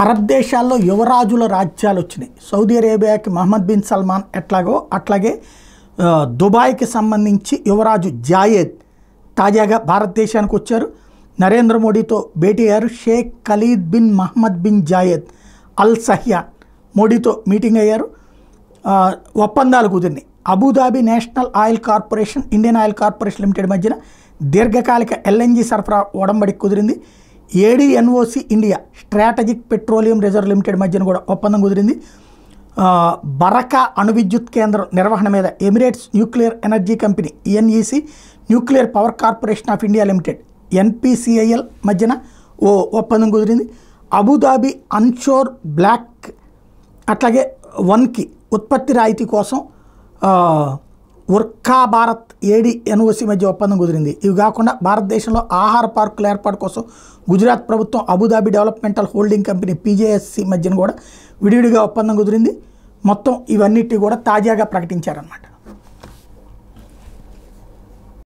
Arab దేశాల్లో యువరాజుల రాజ్యాలు వచ్చినాయి. సౌదీ అరేబియాకి మహమ్మద్ బిన్ సల్మాన్ ఎట్లాగో అట్లాగే దుబాయ్కి సంబంధించి యువరాజు జాయేద్ తాజాగా భారతదేశానికి వచ్చారు. నరేంద్ర మోడీతో భేటీ అయ్యారు. Sheikh Khalid bin Mohamed bin Zayed Al Nahyan మోడీతో మీటింగ్ అయ్యారు. ఒప్పందాలు కుదిరినాయి. Abu Dhabi National Oil Corporation, Indian Oil Corporation Limited మధ్యన దీర్ఘకాలిక ఎల్ఎన్జీ సరఫరా ఒడంబడిక కుదిరింది. ADNOC India Strategic Petroleum Reserve Limited మధ్యన కూడా ఒప్పందం కుదిరింది. బరకా అణు విద్యుత్ కేంద్రం నిర్వహణ మీద Emirates Nuclear Energy Company ENEC, Nuclear Power Corporation of India Limited NPCIL మధ్యన ఒప్పందం కుదిరింది. అబుదాబి అన్షోర్ బ్లాక్ అట్లాగే వన్కి ఉత్పత్తి రాయితీ కోసం ఉర్కా భారత్ ఏడీఎన్ఓసి మధ్య ఒప్పందం కుదిరింది. ఇవి కాకుండా భారతదేశంలో ఆహార పార్కుల ఏర్పాటు కోసం గుజరాత్ ప్రభుత్వం అబుదాబి డెవలప్మెంటల్ హోల్డింగ్ కంపెనీ పీజేఎస్సి మధ్యన కూడా విడివిడిగా ఒప్పందం కుదిరింది. మొత్తం ఇవన్నిటి కూడా తాజాగా ప్రకటించారన్నమాట.